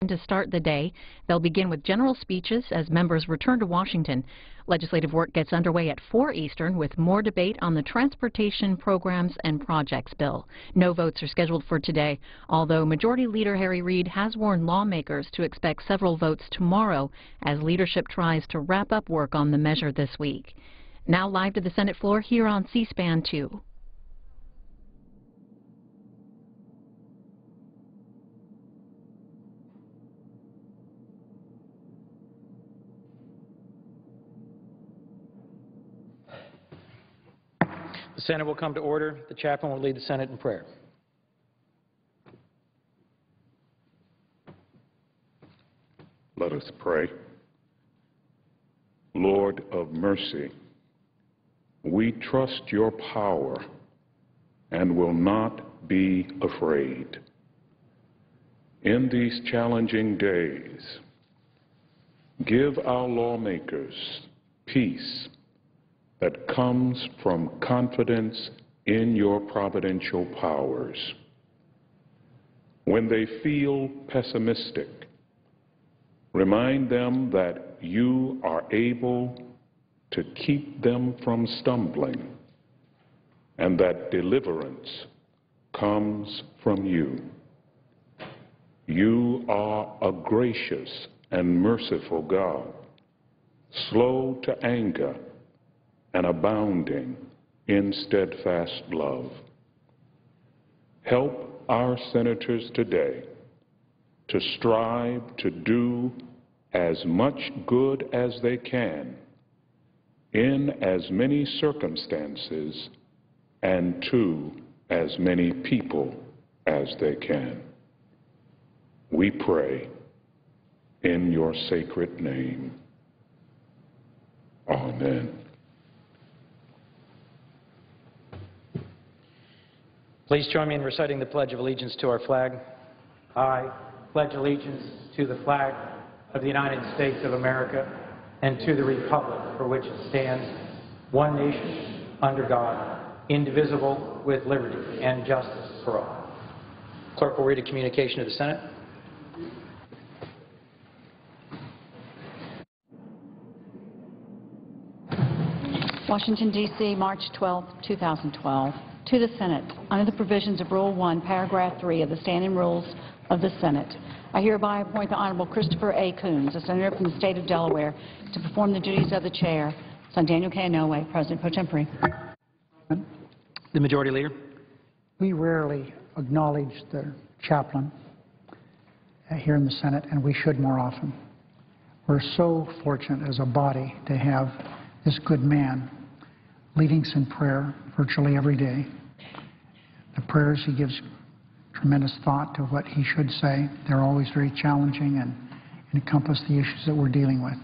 To start the day, they'll begin with general speeches as members return to Washington. Legislative work gets underway at 4 Eastern with more debate on the Transportation Programs and Projects bill. No votes are scheduled for today, although Majority Leader Harry Reid has warned lawmakers to expect several votes tomorrow as leadership tries to wrap up work on the measure this week. Now live to the Senate floor here on C-SPAN 2. The Senate will come to order. The chaplain will lead the Senate in prayer. Let us pray. Lord of mercy, we trust your power and will not be afraid. In these challenging days, give our lawmakers peace that comes from confidence in your providential powers. When they feel pessimistic, remind them that you are able to keep them from stumbling and that deliverance comes from you. You are a gracious and merciful God, slow to anger and abounding in steadfast love. Help our senators today to strive to do as much good as they can in as many circumstances and to as many people as they can. We pray in your sacred name. Amen. Please join me in reciting the Pledge of Allegiance to our flag. I pledge allegiance to the flag of the United States of America and to the republic for which it stands, one nation, under God, indivisible, with liberty and justice for all. Clerk will read a communication to the Senate. Washington, D.C., March 12, 2012. To the Senate, under the provisions of Rule 1, Paragraph 3 of the Standing Rules of the Senate, I hereby appoint the Honorable Christopher A. Coons, a senator from the state of Delaware, to perform the duties of the chair. Son Daniel K. Inouye, President Pro Tempore. The Majority Leader. We rarely acknowledge the chaplain here in the Senate, and we should more often. We're so fortunate as a body to have this good man leading us in prayer virtually every day. The prayers, he gives tremendous thought to what he should say. They're always very challenging and encompass the issues that we're dealing with.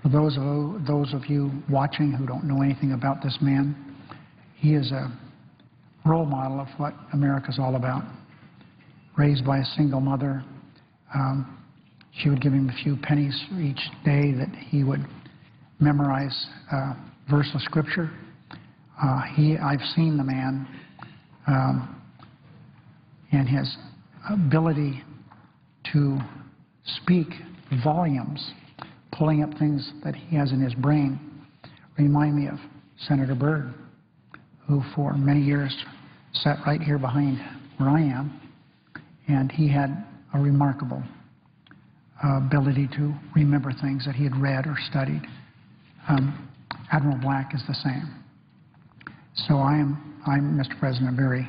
For those of you watching who don't know anything about this man, he is a role model of what America's all about. Raised by a single mother, she would give him a few pennies each day that he would memorize verse of Scripture. I've seen the man and his ability to speak volumes, pulling up things that he has in his brain, remind me of Senator Byrd, who for many years sat right here behind where I am, and he had a remarkable ability to remember things that he had read or studied. Admiral Black is the same. So I'm, Mr. President, very,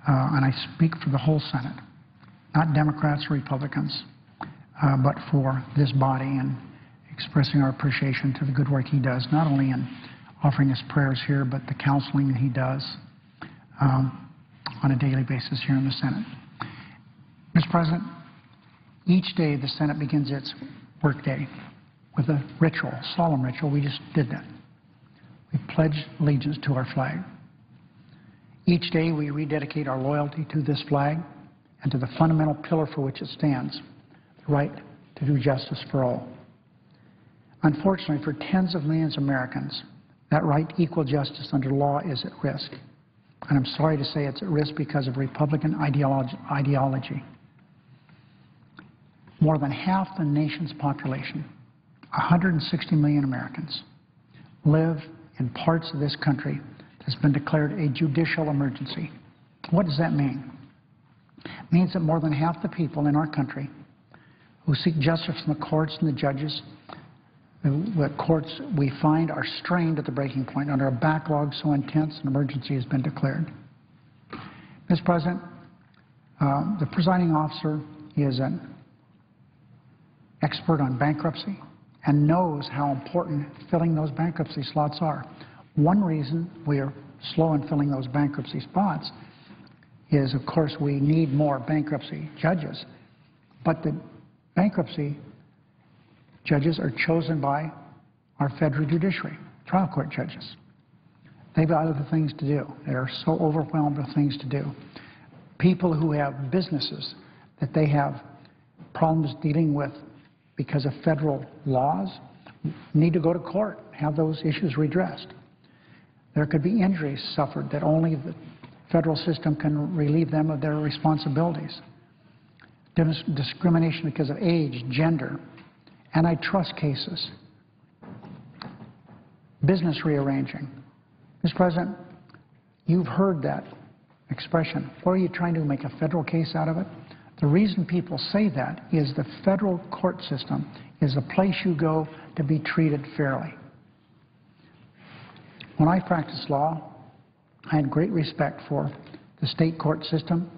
and I speak for the whole Senate, not Democrats or Republicans, but for this body and expressing our appreciation to the good work he does, not only in offering his prayers here, but the counseling that he does on a daily basis here in the Senate. Mr. President, each day the Senate begins its workday with a ritual, solemn ritual. We just did that. We pledge allegiance to our flag. Each day we rededicate our loyalty to this flag and to the fundamental pillar for which it stands, the right to do justice for all. Unfortunately, for tens of millions of Americans, that right to equal justice under law is at risk. And I'm sorry to say it's at risk because of Republican ideology. More than half the nation's population, 160 million Americans, live in parts of this country that has been declared a judicial emergency. What does that mean? It means that more than half the people in our country who seek justice from the courts and the judges, the courts we find are strained at the breaking point under a backlog so intense an emergency has been declared. Mr. President, the presiding officer is an expert on bankruptcy and knows how important filling those bankruptcy slots are. One reason we are slow in filling those bankruptcy spots is, of course, we need more bankruptcy judges, but the bankruptcy judges are chosen by our federal judiciary, trial court judges. They've got other things to do. They are so overwhelmed with things to do. People who have businesses that they have problems dealing with because of federal laws need to go to court, have those issues redressed. There could be injuries suffered that only the federal system can relieve them of their responsibilities. Discrimination because of age, gender, antitrust cases, business rearranging. Mr. President, you've heard that expression. What are you trying to make a federal case out of it? The reason people say that is the federal court system is a place you go to be treated fairly. When I practiced law, I had great respect for the state court system,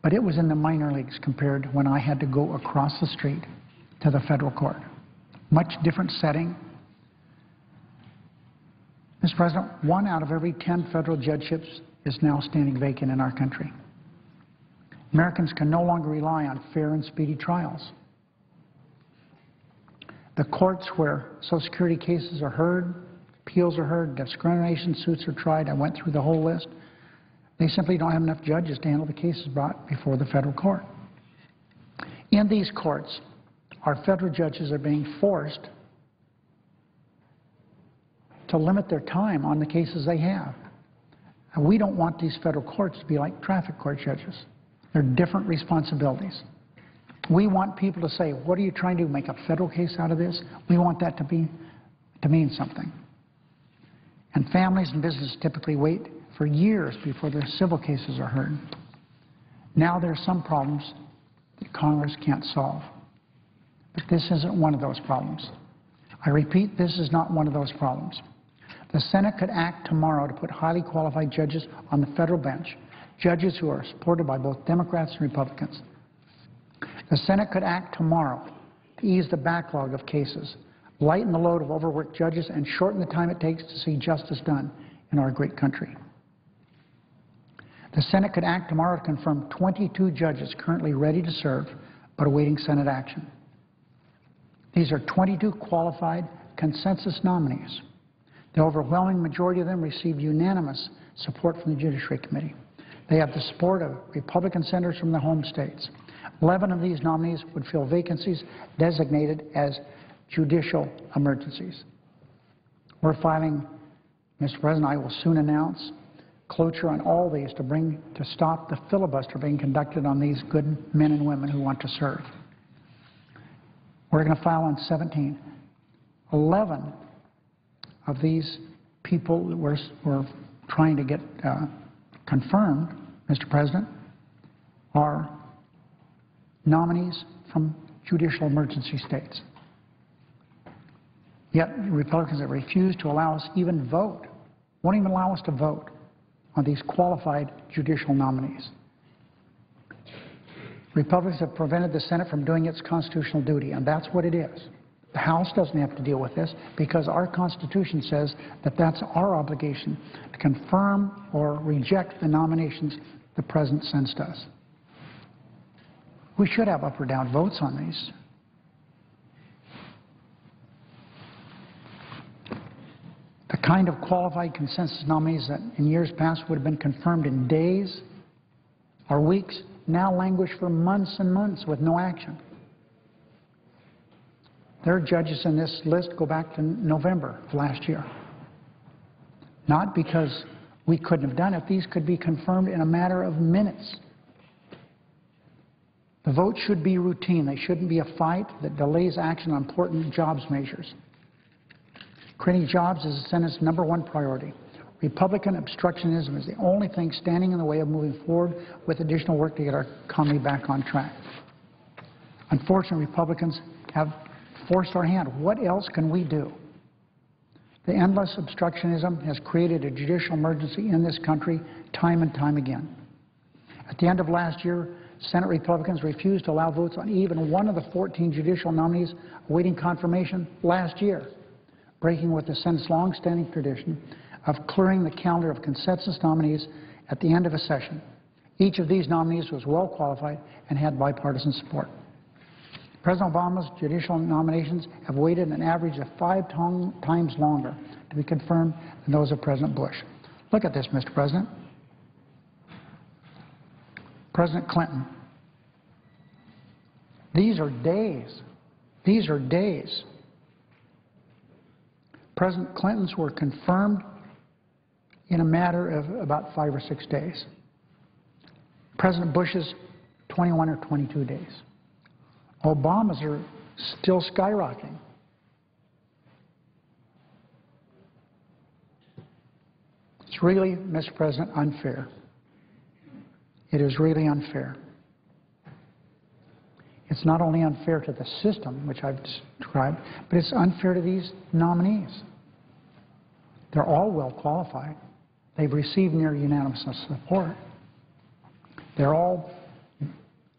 but it was in the minor leagues compared to when I had to go across the street to the federal court. Much different setting. Mr. President, 1 out of every 10 federal judgeships is now standing vacant in our country. Americans can no longer rely on fair and speedy trials. The courts where Social Security cases are heard, appeals are heard, discrimination suits are tried, I went through the whole list, they simply don't have enough judges to handle the cases brought before the federal court. In these courts, our federal judges are being forced to limit their time on the cases they have. And we don't want these federal courts to be like traffic court judges. They're different responsibilities. We want people to say, what are you trying to do, make a federal case out of this? We want that to mean something. And families and businesses typically wait for years before their civil cases are heard. Now there are some problems that Congress can't solve. But this isn't one of those problems. I repeat, this is not one of those problems. The Senate could act tomorrow to put highly qualified judges on the federal bench, judges who are supported by both Democrats and Republicans. The Senate could act tomorrow to ease the backlog of cases, lighten the load of overworked judges, and shorten the time it takes to see justice done in our great country. The Senate could act tomorrow to confirm 22 judges currently ready to serve but awaiting Senate action. These are 22 qualified consensus nominees. The overwhelming majority of them received unanimous support from the Judiciary Committee. They have the support of Republican senators from the home states. 11 of these nominees would fill vacancies designated as judicial emergencies. We're filing, Mr. President, I will soon announce cloture on all these to stop the filibuster being conducted on these good men and women who want to serve. We're going to file on 17. 11 of these people that we're trying to get confirmed, Mr. President, are nominees from judicial emergency states. Yet Republicans have refused to allow us even vote, won't even allow us to vote on these qualified judicial nominees. Republicans have prevented the Senate from doing its constitutional duty, and that's what it is. The House doesn't have to deal with this because our Constitution says that that's our obligation to confirm or reject the nominations the President sends to us. We should have up or down votes on these. The kind of qualified consensus nominees that in years past would have been confirmed in days or weeks now languish for months and months with no action. There are judges in this list go back to November of last year. Not because we couldn't have done it. These could be confirmed in a matter of minutes. The vote should be routine. They shouldn't be a fight that delays action on important jobs measures. Creating jobs is the Senate's #1 priority. Republican obstructionism is the only thing standing in the way of moving forward with additional work to get our economy back on track. Unfortunately, Republicans have forced our hand. What else can we do? The endless obstructionism has created a judicial emergency in this country time and time again. At the end of last year, Senate Republicans refused to allow votes on even one of the 14 judicial nominees awaiting confirmation last year, breaking with the Senate's long-standing tradition of clearing the calendar of consensus nominees at the end of a session. Each of these nominees was well qualified and had bipartisan support. President Obama's judicial nominations have waited an average of 5 times longer to be confirmed than those of President Bush. Look at this, Mr. President. President Clinton. These are days. These are days. President Clinton's were confirmed in a matter of about 5 or 6 days. President Bush's 21 or 22 days. Obama's are still skyrocketing. It's really, Mr. President, unfair. It is really unfair. It's not only unfair to the system, which I've described, but it's unfair to these nominees. They're all well qualified. They've received near unanimous support. They're all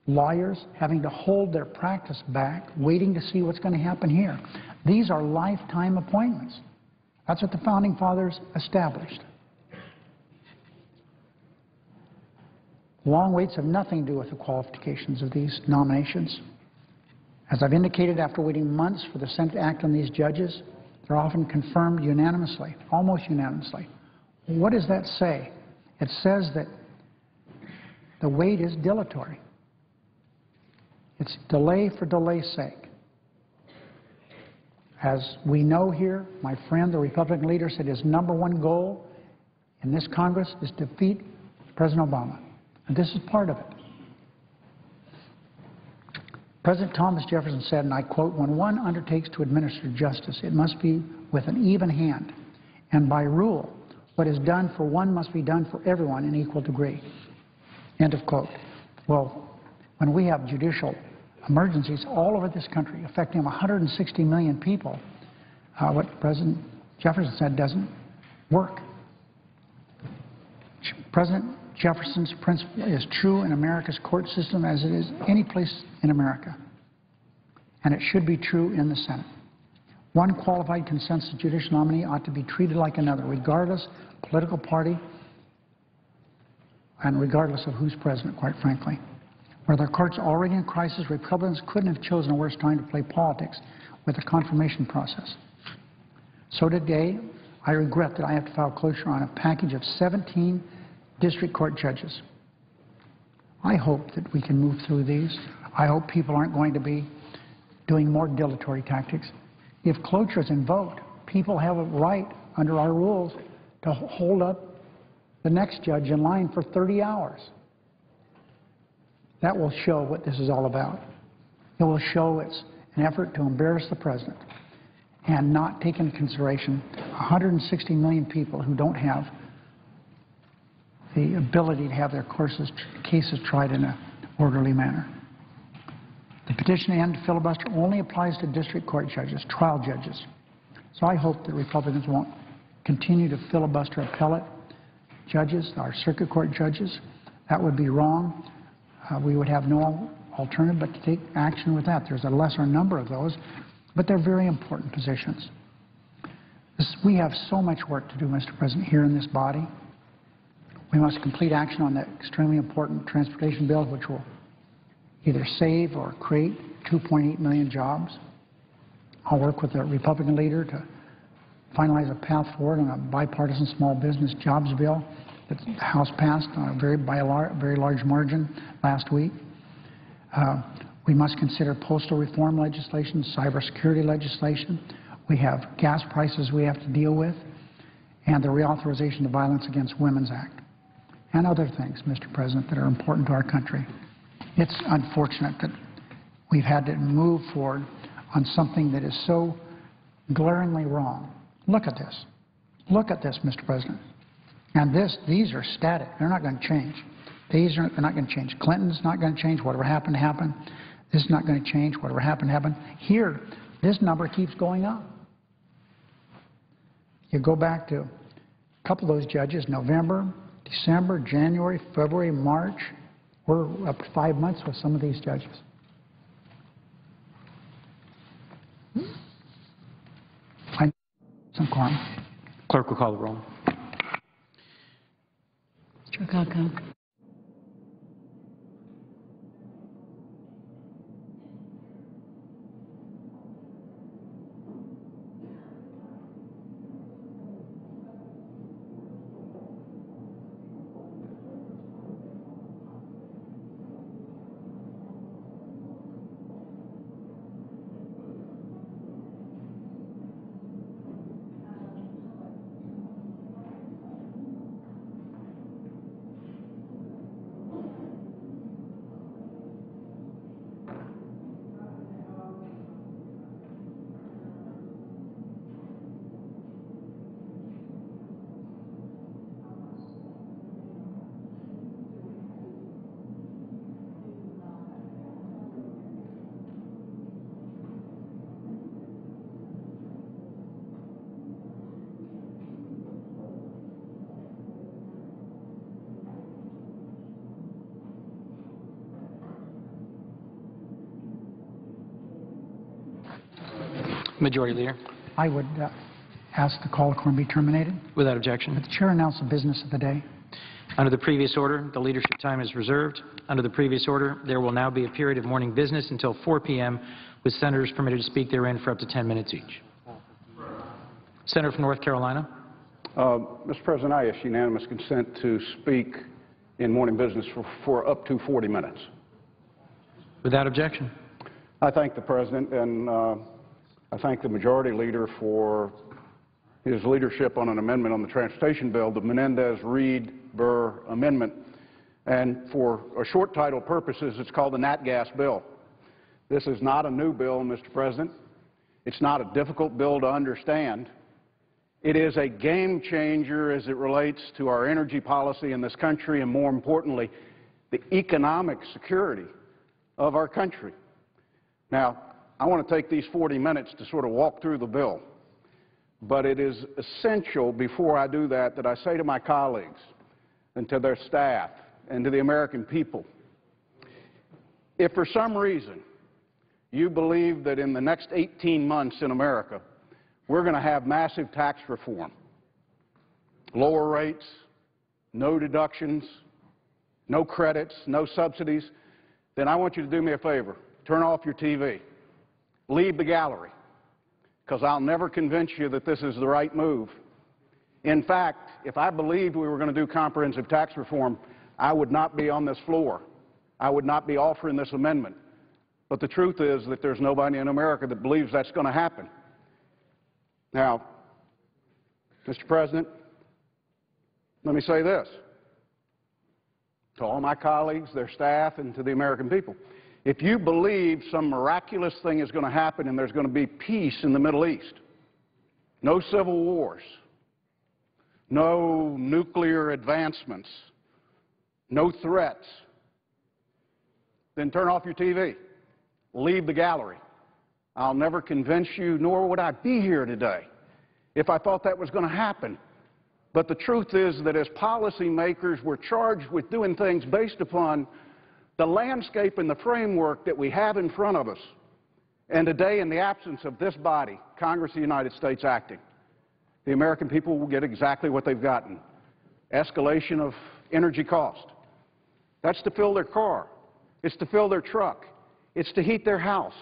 lawyers having to hold their practice back, waiting to see what's going to happen here. These are lifetime appointments. That's what the Founding Fathers established. Long waits have nothing to do with the qualifications of these nominations. As I've indicated, after waiting months for the Senate to act on these judges, they're often confirmed unanimously, almost unanimously. What does that say? It says that the wait is dilatory. It's delay for delay's sake. As we know here, my friend, the Republican leader, said his #1 goal in this Congress is to defeat President Obama. And this is part of it. President Thomas Jefferson said, and I quote, "When one undertakes to administer justice, it must be with an even hand, and by rule, what is done for one must be done for everyone in equal degree." End of quote. Well, when we have judicial emergencies all over this country affecting 160 million people, what President Jefferson said doesn't work. President Jefferson's principle is true in America's court system as it is any place in America, and it should be true in the Senate. One qualified consensus judicial nominee ought to be treated like another, regardless of political party and regardless of who's president, quite frankly. Where the court's already in crisis, Republicans couldn't have chosen a worse time to play politics with the confirmation process. So today, I regret that I have to file cloture on a package of 17 district court judges. I hope that we can move through these. I hope people aren't going to be doing more dilatory tactics. If cloture is invoked, people have a right under our rules to hold up the next judge in line for 30 hours. That will show what this is all about. It will show it's an effort to embarrass the president and not take into consideration 160 million people who don't have the ability to have their cases tried in an orderly manner. The petition to end filibuster only applies to district court judges, trial judges. So I hope that Republicans won't continue to filibuster appellate judges, our circuit court judges. That would be wrong. We would have no alternative but to take action with that. There's a lesser number of those, but they're very important positions. We have so much work to do, Mr. President, here in this body. We must complete action on that extremely important transportation bill, which will either save or create 2.8 million jobs. I'll work with the Republican leader to finalize a path forward on a bipartisan small business jobs bill that the House passed by a very large margin last week. We must consider postal reform legislation, cybersecurity legislation. We have gas prices we have to deal with, and the reauthorization of Violence Against Women's Act, and other things, Mr. President, that are important to our country. It's unfortunate that we've had to move forward on something that is so glaringly wrong. Look at this. Look at this, Mr. President. And these are static. They're not going to change. They're not going to change. Clinton's not going to change. Whatever happened, happened. This is not going to change. Whatever happened, happened. Here, this number keeps going up. You go back to a couple of those judges, November, December, January, February, March. We're up to 5 months with some of these judges. Some quorum. Clerk will call the roll. Mr. Akaka. Majority Leader. I would ask the call of quorum be terminated. Without objection. Would the chair announce the business of the day? Under the previous order, the leadership time is reserved. Under the previous order, there will now be a period of morning business until 4 p.m., with senators permitted to speak therein for up to 10 minutes each. Senator from North Carolina. Mr. President, I ask unanimous consent to speak in morning business for up to 40 minutes. Without objection. I thank the President and I thank the Majority Leader for his leadership on an amendment on the transportation bill, the Menendez-Reed-Burr Amendment. And for a short title purposes, it's called the Nat Gas Bill. This is not a new bill, Mr. President. It's not a difficult bill to understand. It is a game changer as it relates to our energy policy in this country and, more importantly, the economic security of our country. Now, I want to take these 40 minutes to sort of walk through the bill. But it is essential before I do that that I say to my colleagues and to their staff and to the American people, if for some reason you believe that in the next 18 months in America we're going to have massive tax reform, lower rates, no deductions, no credits, no subsidies, then I want you to do me a favor. Turn off your TV. Leave the gallery, because I'll never convince you that this is the right move. In fact, if I believed we were going to do comprehensive tax reform, I would not be on this floor. I would not be offering this amendment. But the truth is that there's nobody in America that believes that's going to happen. Now, Mr. President, let me say this to all my colleagues, their staff, and to the American people. If you believe some miraculous thing is going to happen and there's going to be peace in the Middle East, no civil wars, no nuclear advancements, no threats, then turn off your TV. Leave the gallery. I'll never convince you, nor would I be here today if I thought that was going to happen. But the truth is that as policymakers, we're charged with doing things based upon the landscape and the framework that we have in front of us. And today, in the absence of this body, Congress of the United States acting, the American people will get exactly what they've gotten. Escalation of energy cost. That's to fill their car. It's to fill their truck. It's to heat their house.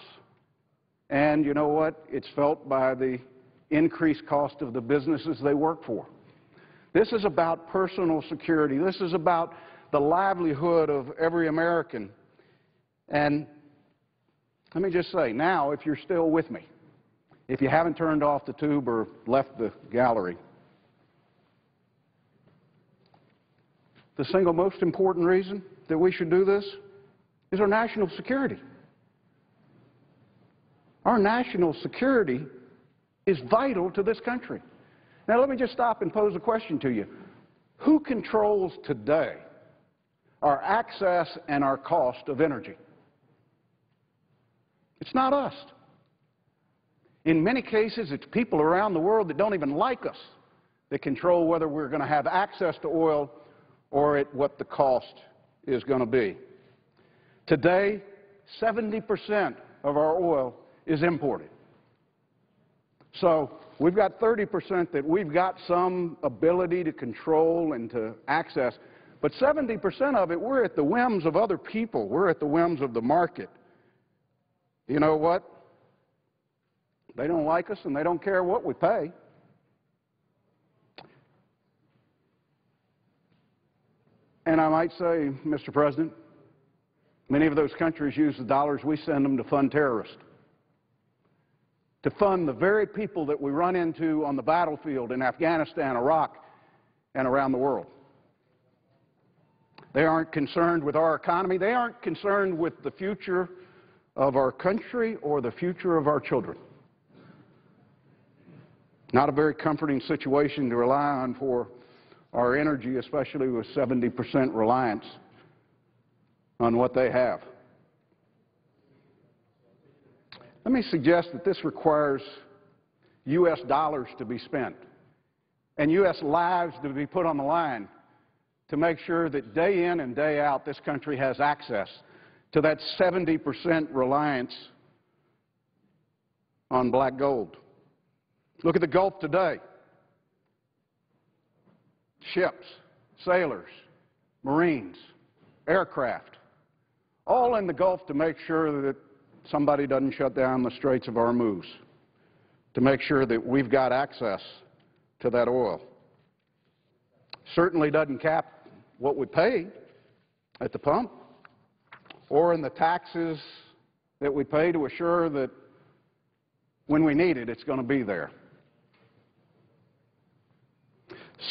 And you know what? It's felt by the increased cost of the businesses they work for. This is about personal security. This is about the livelihood of every American. And let me just say, now, if you're still with me, if you haven't turned off the tube or left the gallery, the single most important reason that we should do this is our national security. Our national security is vital to this country. Now, let me just stop and pose a question to you. Who controls today our access and our cost of energy? It's not us. In many cases, it's people around the world that don't even like us that control whether we're going to have access to oil or at what the cost is going to be. Today, 70% of our oil is imported. So we've got 30% that we've got some ability to control and to access, but 70% of it, we're at the whims of other people. We're at the whims of the market. You know what? They don't like us and they don't care what we pay. And I might say, Mr. President, many of those countries use the dollars we send them to fund terrorists, to fund the very people that we run into on the battlefield in Afghanistan, Iraq, and around the world. They aren't concerned with our economy. They aren't concerned with the future of our country or the future of our children. Not a very comforting situation to rely on for our energy, especially with 70% reliance on what they have. Let me suggest that this requires U.S. dollars to be spent and U.S. lives to be put on the line to make sure that day in and day out this country has access to that 70% reliance on black gold. Look at the Gulf today. Ships, sailors, Marines, aircraft, all in the Gulf to make sure that somebody doesn't shut down the Straits of Hormuz, to make sure that we've got access to that oil. Certainly doesn't cap what we pay at the pump or in the taxes that we pay to assure that when we need it, it's going to be there.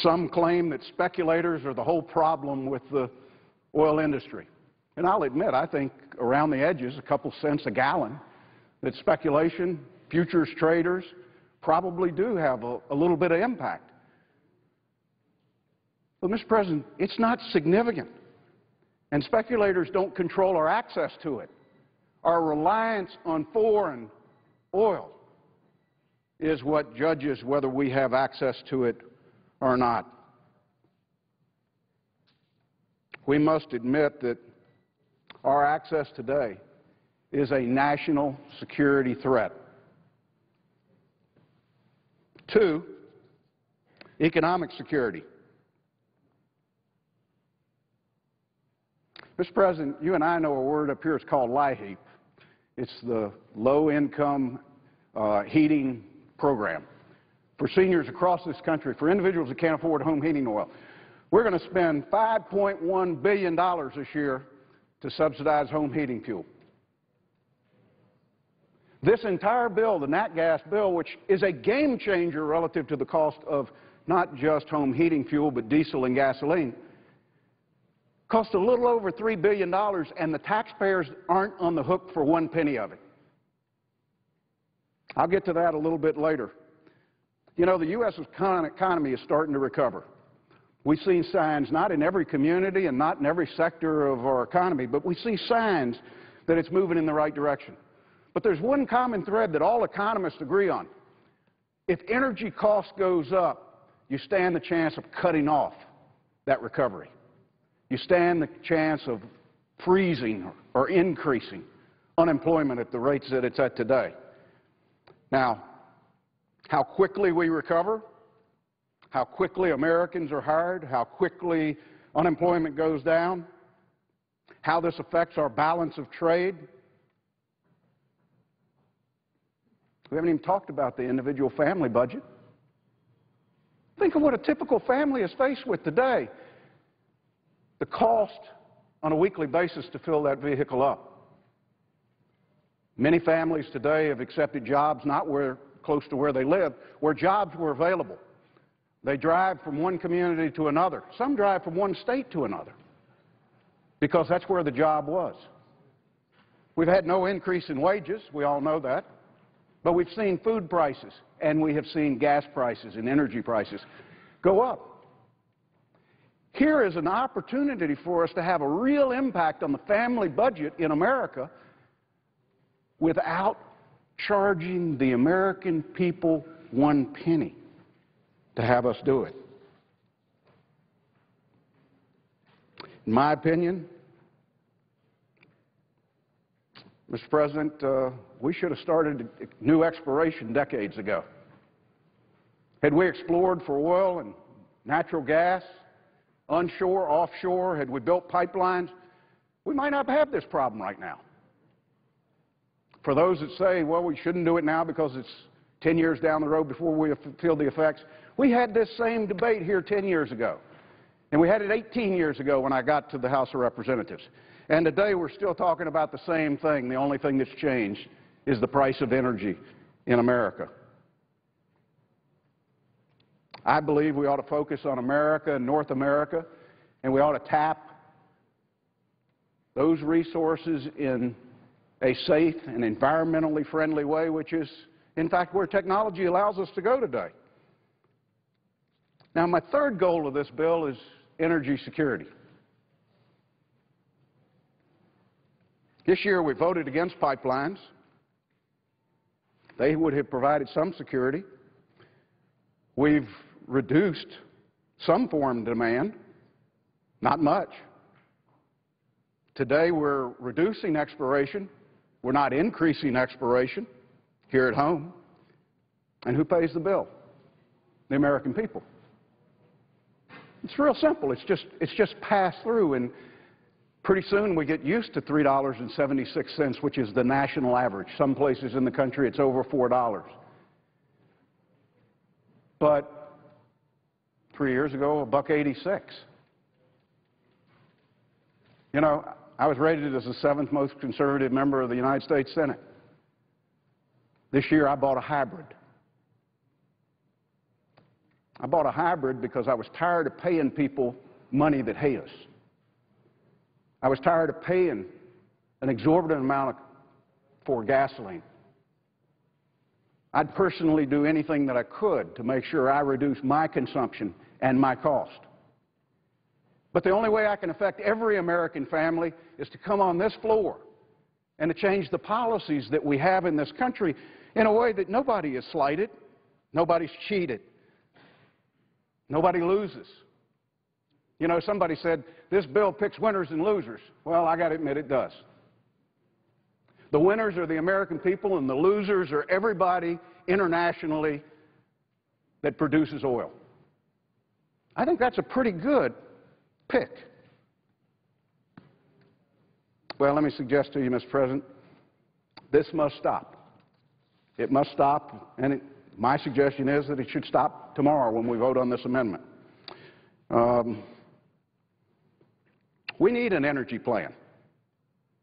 Some claim that speculators are the whole problem with the oil industry. And I'll admit, I think around the edges, a couple cents a gallon, that speculation, futures traders probably do have a little bit of impact. But, Mr. President, it's not significant. And speculators don't control our access to it. Our reliance on foreign oil is what judges whether we have access to it or not. We must admit that our access today is a national security threat. 2, economic security. Mr. President, you and I know a word up here, it's called LIHEAP. It's the low-income heating program for seniors across this country, for individuals that can't afford home heating oil. We're going to spend $5.1 billion this year to subsidize home heating fuel. This entire bill, the nat gas bill, which is a game changer relative to the cost of not just home heating fuel, but diesel and gasoline, costs a little over $3 billion, and the taxpayers aren't on the hook for 1 penny of it. I'll get to that a little bit later. You know, the U.S. economy is starting to recover. We've seen signs, not in every community and not in every sector of our economy, but we see signs that it's moving in the right direction. But there's one common thread that all economists agree on. If energy cost goes up, you stand the chance of cutting off that recovery. You stand the chance of freezing or increasing unemployment at the rates that it's at today. Now, how quickly we recover, how quickly Americans are hired, how quickly unemployment goes down, how this affects our balance of trade. We haven't even talked about the individual family budget. Think of what a typical family is faced with today. The cost on a weekly basis to fill that vehicle up. Many families today have accepted jobs not close to where they live, where jobs were available. They drive from one community to another. Some drive from one state to another because that's where the job was. We've had no increase in wages, we all know that, but we've seen food prices and we have seen gas prices and energy prices go up. Here is an opportunity for us to have a real impact on the family budget in America without charging the American people one penny to have us do it. In my opinion, Mr. President, we should have started a new exploration decades ago. Had we explored for oil and natural gas, onshore, offshore, had we built pipelines, we might not have this problem right now. For those that say, well, we shouldn't do it now because it's 10 years down the road before we feel the effects, we had this same debate here 10 years ago. And we had it 18 years ago when I got to the House of Representatives. And today we're still talking about the same thing. The only thing that's changed is the price of energy in America. I believe we ought to focus on America and North America, and we ought to tap those resources in a safe and environmentally friendly way, which is, in fact, where technology allows us to go today. Now, my third goal of this bill is energy security. This year we voted against pipelines. They would have provided some security. We've reduced some foreign demand, not much. Today we're reducing exploration. We're not increasing exploration here at home. And who pays the bill? The American people. It's real simple. It's just passed through, and pretty soon we get used to $3.76, which is the national average. Some places in the country it's over $4. But 3 years ago, $1.86. You know, I was rated as the 7th most conservative member of the United States Senate. This year I bought a hybrid. I bought a hybrid because I was tired of paying people money that hate us. I was tired of paying an exorbitant amount for gasoline. I'd personally do anything that I could to make sure I reduce my consumption and my cost. But the only way I can affect every American family is to come on this floor and to change the policies that we have in this country in a way that nobody is slighted, nobody's cheated, nobody loses. You know, somebody said, this bill picks winners and losers. Well, I got to admit it does. The winners are the American people, and the losers are everybody internationally that produces oil. I think that's a pretty good pick. Well, let me suggest to you, Mr. President, this must stop. It must stop, and my suggestion is that it should stop tomorrow when we vote on this amendment. We need an energy plan.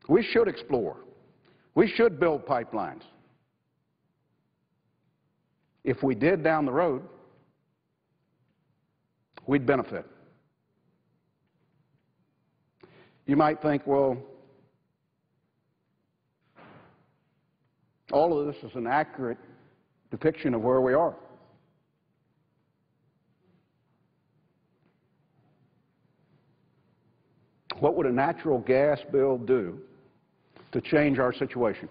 We should explore. We should build pipelines. If we did down the road, we'd benefit. You might think, well, all of this is an accurate depiction of where we are. What would a natural gas bill do to change our situation?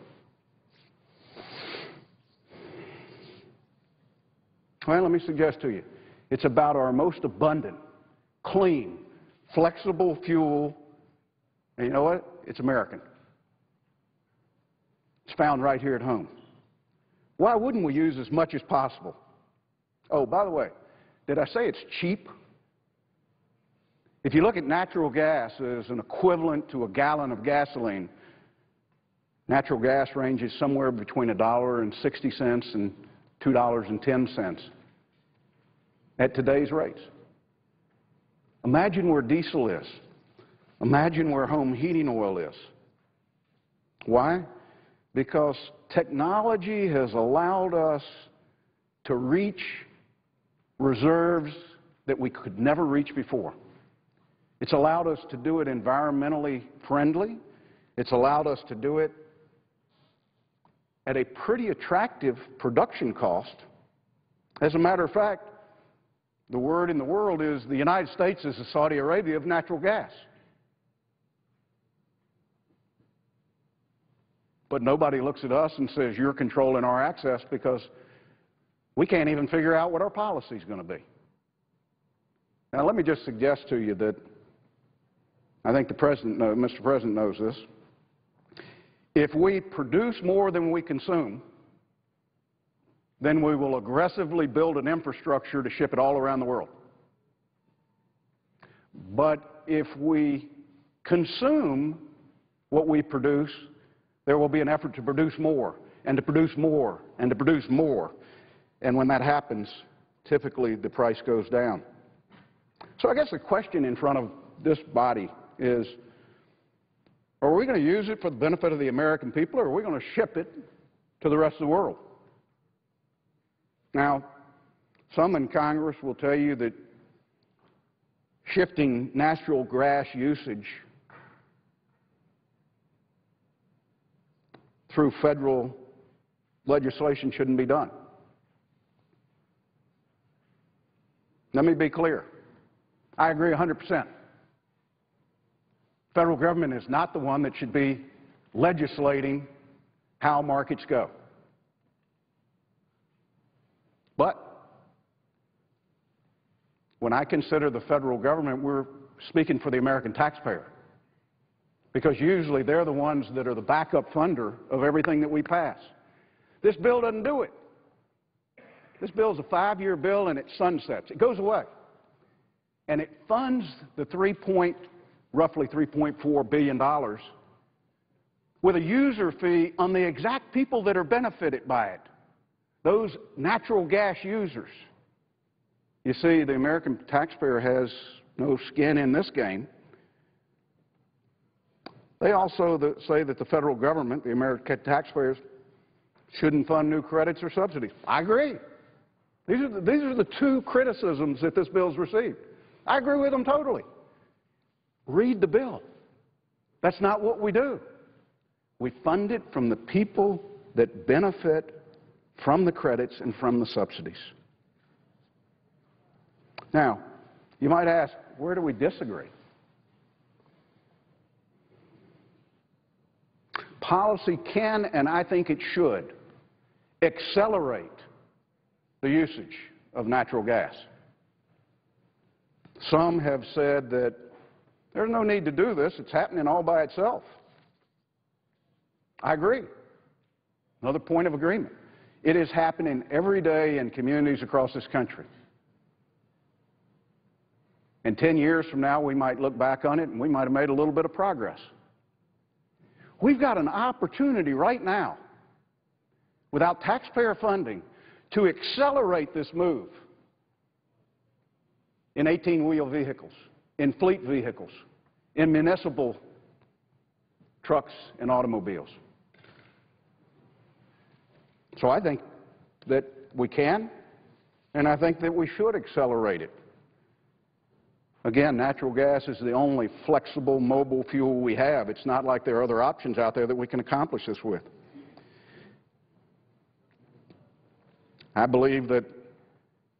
Well, let me suggest to you, it's about our most abundant, clean, flexible fuel, and you know what? It's American. It's found right here at home. Why wouldn't we use as much as possible? Oh, by the way, did I say it's cheap? If you look at natural gas as an equivalent to a gallon of gasoline, natural gas ranges somewhere between $1.60 and $2.10 at today's rates. Imagine where diesel is. Imagine where home heating oil is. Why? Because technology has allowed us to reach reserves that we could never reach before. It's allowed us to do it environmentally friendly. It's allowed us to do it at a pretty attractive production cost. As a matter of fact, the word in the world is the United States is the Saudi Arabia of natural gas. But nobody looks at us and says, you're controlling our access, because we can't even figure out what our policy is going to be. Now, let me just suggest to you that I think Mr. President knows this. If we produce more than we consume, then we will aggressively build an infrastructure to ship it all around the world. But if we consume what we produce, there will be an effort to produce more, and to produce more, and to produce more. And when that happens, typically the price goes down. So I guess the question in front of this body is, are we going to use it for the benefit of the American people, or are we going to ship it to the rest of the world? Now, some in Congress will tell you that shifting natural gas usage through federal legislation shouldn't be done. Let me be clear. I agree 100%. Federal government is not the one that should be legislating how markets go. But when I consider the federal government, we're speaking for the American taxpayer, because usually they're the ones that are the backup funder of everything that we pass. This bill doesn't do it. This bill is a 5-year bill, and it sunsets. It goes away. And it funds the roughly $3.4 billion with a user fee on the exact people that are benefited by it, those natural gas users. You see, the American taxpayer has no skin in this game. They also say that the federal government, the American taxpayers, shouldn't fund new credits or subsidies. I agree. These are the two criticisms that this bill's received. I agree with them totally. Read the bill. That's not what we do. We fund it from the people that benefit from the credits and from the subsidies. Now, you might ask, where do we disagree? Policy can, and I think it should, accelerate the usage of natural gas. Some have said that there's no need to do this. It's happening all by itself. I agree. Another point of agreement. It is happening every day in communities across this country. And 10 years from now, we might look back on it and we might have made a little bit of progress. We've got an opportunity right now, without taxpayer funding, to accelerate this move in 18-wheel vehicles, in fleet vehicles, in municipal trucks and automobiles. So I think that we can, and I think that we should accelerate it. Again, natural gas is the only flexible, mobile fuel we have. It's not like there are other options out there that we can accomplish this with. I believe that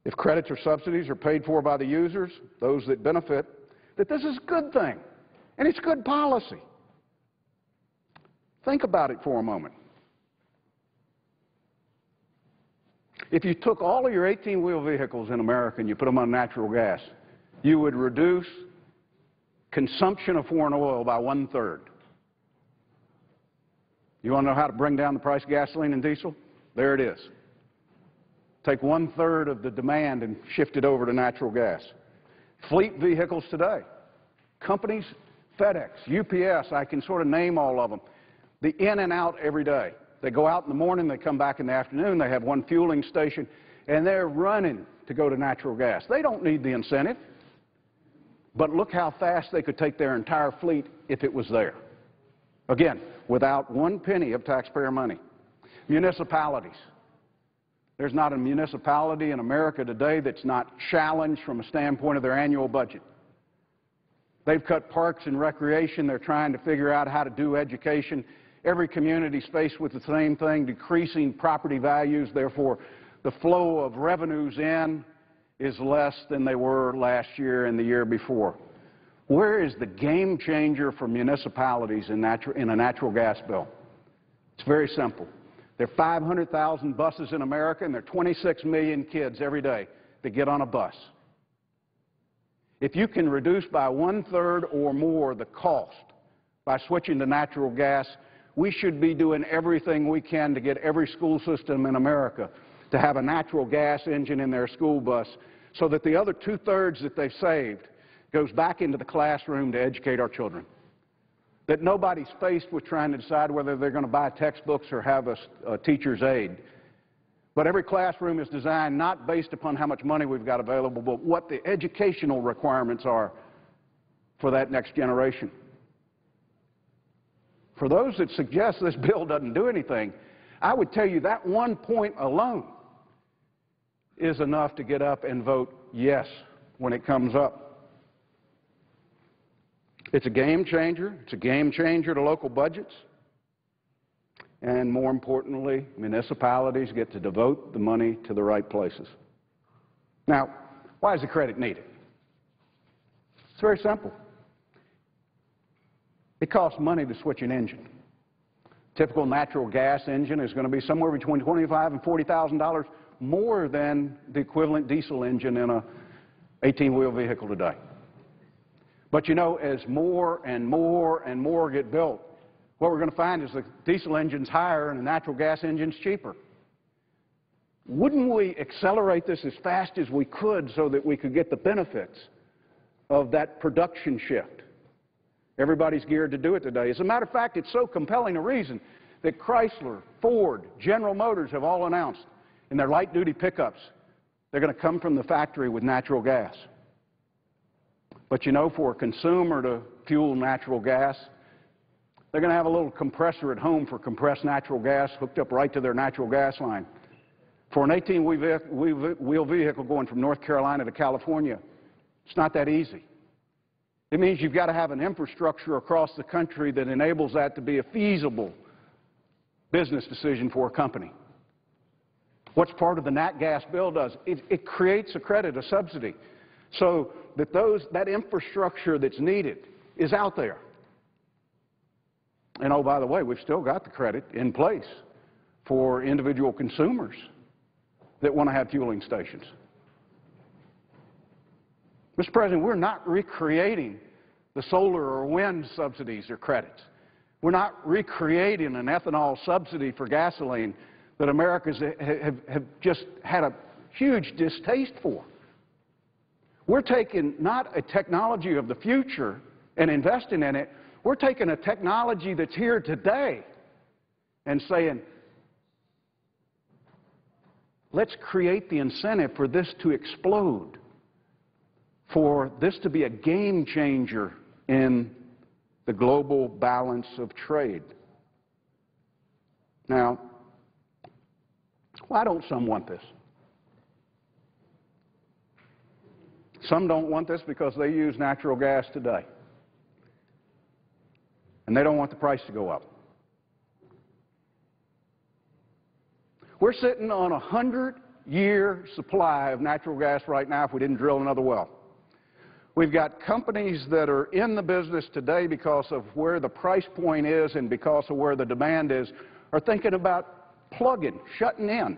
if credits or subsidies are paid for by the users, those that benefit, that this is a good thing, and it's good policy. Think about it for a moment. If you took all of your 18-wheel vehicles in America and you put them on natural gas, you would reduce consumption of foreign oil by 1/3. You want to know how to bring down the price of gasoline and diesel? There it is. Take 1/3 of the demand and shift it over to natural gas. Fleet vehicles today, companies, FedEx, UPS, I can sort of name all of them. The in and out every day. They go out in the morning, they come back in the afternoon, they have one fueling station, and they're running to go to natural gas. They don't need the incentive. But look how fast they could take their entire fleet if it was there. Again, without one penny of taxpayer money. Municipalities. There's not a municipality in America today that's not challenged from a standpoint of their annual budget. They've cut parks and recreation. They're trying to figure out how to do education. Every community is faced with the same thing, decreasing property values. Therefore, the flow of revenues in is less than they were last year and the year before. Where is the game changer for municipalities in a natural gas bill? It's very simple. There are 500,000 buses in America, and there are 26 million kids every day that get on a bus. If you can reduce by 1/3 or more the cost by switching to natural gas, we should be doing everything we can to get every school system in America to have a natural gas engine in their school bus so that the other 2/3 that they've saved goes back into the classroom to educate our children. That nobody's faced with trying to decide whether they're going to buy textbooks or have a teacher's aid. But every classroom is designed not based upon how much money we've got available, but what the educational requirements are for that next generation. For those that suggest this bill doesn't do anything, I would tell you that one point alone is enough to get up and vote yes when it comes up. It's a game changer. It's a game changer to local budgets. And more importantly, municipalities get to devote the money to the right places. Now, why is the credit needed? It's very simple. It costs money to switch an engine. Typical natural gas engine is going to be somewhere between $25,000 and $40,000 more than the equivalent diesel engine in a 18-wheel vehicle today. But you know, as more and more and more get built, what we're going to find is the diesel engine's higher and the natural gas engine's cheaper. Wouldn't we accelerate this as fast as we could so that we could get the benefits of that production shift? Everybody's geared to do it today. As a matter of fact, it's so compelling a reason that Chrysler, Ford, General Motors have all announced in their light-duty pickups they're going to come from the factory with natural gas. But you know, for a consumer to fuel natural gas, they're going to have a little compressor at home for compressed natural gas hooked up right to their natural gas line. For an 18-wheel vehicle going from North Carolina to California, it's not that easy. It means you've got to have an infrastructure across the country that enables that to be a feasible business decision for a company. What's part of the nat gas bill does? It creates a credit, a subsidy, so that that infrastructure that's needed is out there. And oh, by the way, we've still got the credit in place for individual consumers that want to have fueling stations. Mr. President, we're not recreating the solar or wind subsidies or credits. We're not recreating an ethanol subsidy for gasoline that Americans have just had a huge distaste for. We're taking not a technology of the future and investing in it. We're taking a technology that's here today and saying, let's create the incentive for this to explode, for this to be a game changer in the global balance of trade. Now, why don't some want this? Some don't want this because they use natural gas today, and they don't want the price to go up. We're sitting on a 100-year supply of natural gas right now if we didn't drill another well. We've got companies that are in the business today because of where the price point is and because of where the demand is, are thinking about plugging, shutting in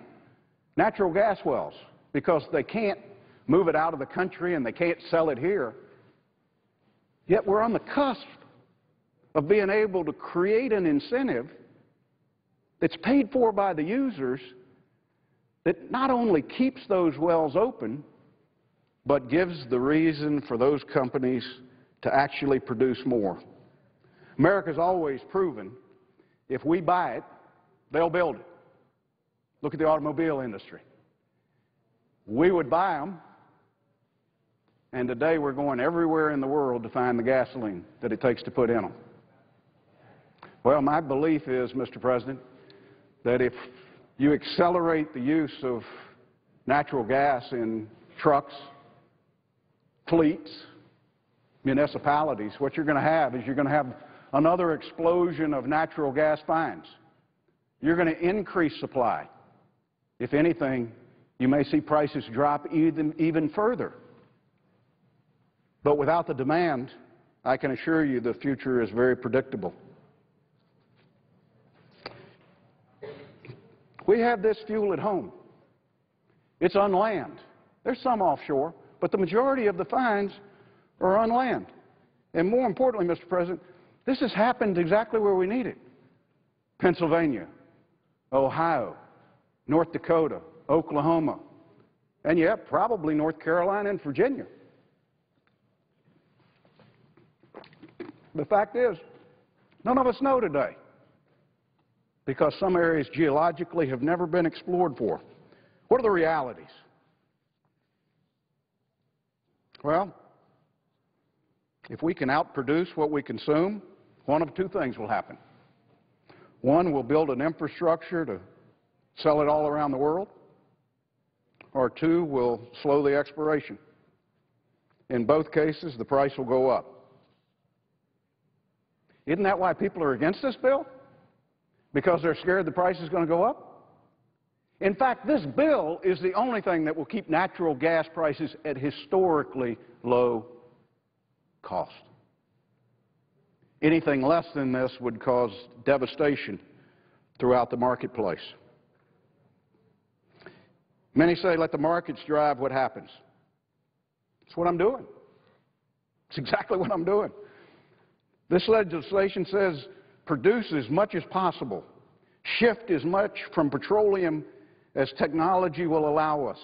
natural gas wells because they can't move it out of the country and they can't sell it here. Yet we're on the cusp of being able to create an incentive that's paid for by the users that not only keeps those wells open, but gives the reason for those companies to actually produce more. America's always proven if we buy it, they'll build it. Look at the automobile industry. We would buy them, and today we're going everywhere in the world to find the gasoline that it takes to put in them. Well, my belief is, Mr. President, that if you accelerate the use of natural gas in trucks, fleets, municipalities, what you're going to have is you're going to have another explosion of natural gas finds. You're going to increase supply. If anything, you may see prices drop even further. But without the demand, I can assure you the future is very predictable. We have this fuel at home. It's on land. There's some offshore, but the majority of the finds are on land. And more importantly, Mr. President, this has happened exactly where we need it. Pennsylvania, Ohio, North Dakota, Oklahoma, and yeah, probably North Carolina and Virginia. The fact is, none of us know today because some areas geologically have never been explored for. What are the realities? Well, if we can outproduce what we consume, one of two things will happen. One, we'll build an infrastructure to sell it all around the world, or two, we'll slow the exploration. In both cases, the price will go up. Isn't that why people are against this bill? Because they're scared the price is going to go up? In fact, this bill is the only thing that will keep natural gas prices at historically low cost. Anything less than this would cause devastation throughout the marketplace. Many say, let the markets drive what happens. That's what I'm doing. It's exactly what I'm doing. This legislation says produce as much as possible, shift as much from petroleum as technology will allow us.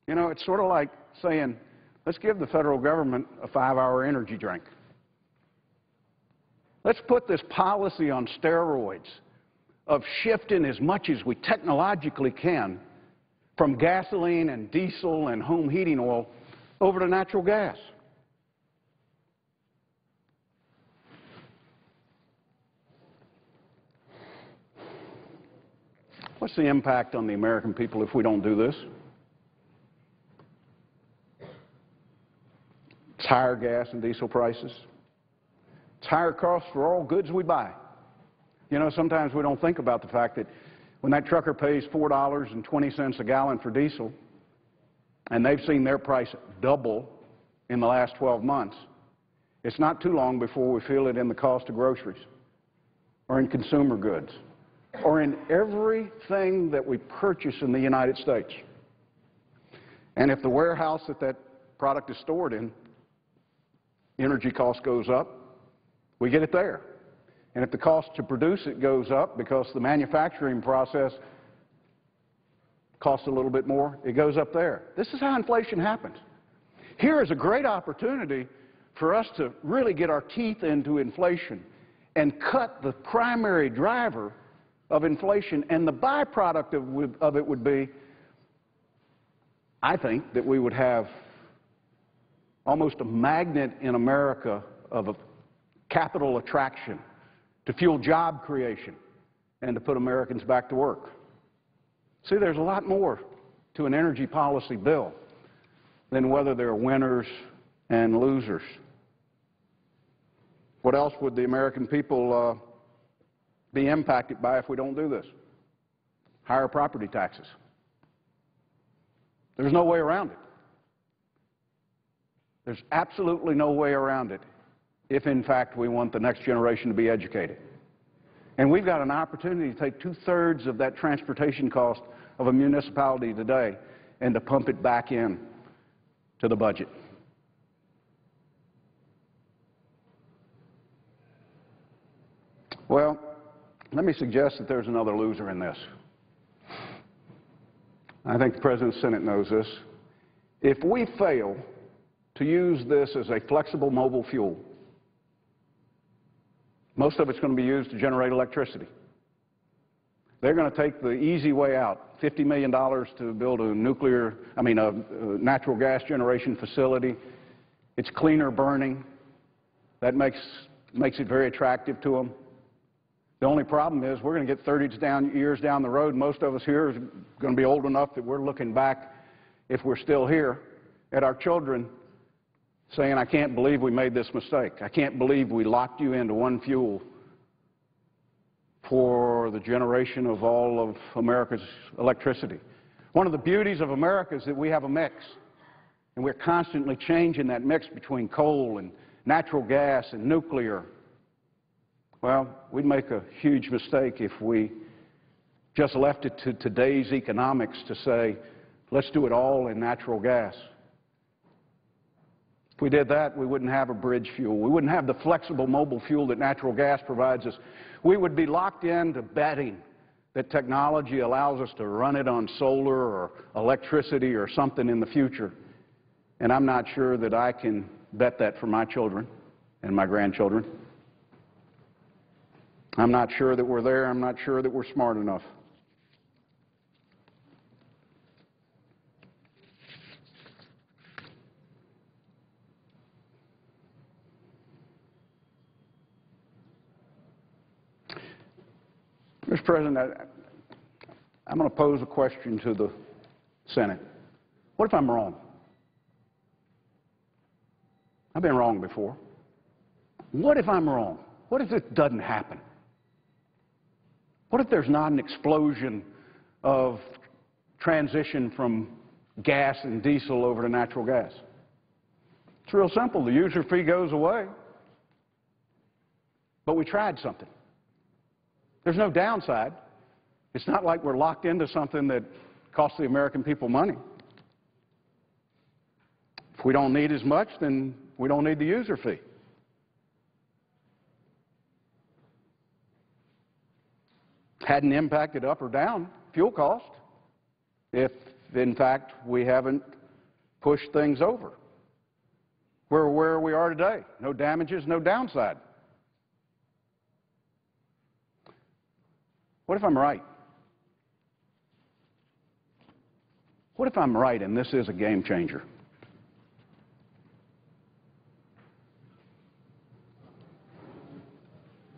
You know, it's sort of like saying, let's give the federal government a 5-hour energy drink. Let's put this policy on steroids of shifting as much as we technologically can from gasoline and diesel and home heating oil over to natural gas. What's the impact on the American people if we don't do this? It's higher gas and diesel prices. It's higher costs for all goods we buy. You know, sometimes we don't think about the fact that when that trucker pays $4.20 a gallon for diesel, and they've seen their price double in the last 12 months, it's not too long before we feel it in the cost of groceries or in consumer goods or in everything that we purchase in the United States. And if the warehouse that that product is stored in, energy cost goes up, we get it there. And if the cost to produce it goes up because the manufacturing process costs a little bit more, it goes up there. This is how inflation happens. Here is a great opportunity for us to really get our teeth into inflation and cut the primary driver of inflation, and the byproduct of it would be, I think, that we would have almost a magnet in America of a capital attraction to fuel job creation and to put Americans back to work. See, there's a lot more to an energy policy bill than whether there are winners and losers. What else would the American people be impacted by if we don't do this? Higher property taxes. There's no way around it. There's absolutely no way around it if, in fact, we want the next generation to be educated. And we've got an opportunity to take 2/3 of that transportation cost of a municipality today and to pump it back in to the budget. Well, let me suggest that there's another loser in this. I think the President and Senate knows this. If we fail to use this as a flexible mobile fuel, most of it's going to be used to generate electricity. They're going to take the easy way out, $50 million to build a natural gas generation facility. It's cleaner burning. That makes it very attractive to them. The only problem is we're going to get 30 years down the road. Most of us here are going to be old enough that we're looking back, if we're still here, at our children saying, I can't believe we made this mistake. I can't believe we locked you into one fuel for the generation of all of America's electricity. One of the beauties of America is that we have a mix, and we're constantly changing that mix between coal and natural gas and nuclear. Well, we'd make a huge mistake if we just left it to today's economics to say, let's do it all in natural gas. If we did that, we wouldn't have a bridge fuel. We wouldn't have the flexible mobile fuel that natural gas provides us. We would be locked into betting that technology allows us to run it on solar or electricity or something in the future. And I'm not sure that I can bet that for my children and my grandchildren. I'm not sure that we're there. I'm not sure that we're smart enough. Mr. President, I'm going to pose a question to the Senate. What if I'm wrong? I've been wrong before. What if I'm wrong? What if it doesn't happen? What if there's not an explosion of transition from gas and diesel over to natural gas? It's real simple. The user fee goes away. But we tried something. There's no downside. It's not like we're locked into something that costs the American people money. If we don't need as much, then we don't need the user fee. Hadn't impacted up or down fuel cost if, in fact, we haven't pushed things over. We're where we are today. No damages, no downside. What if I'm right? What if I'm right and this is a game changer?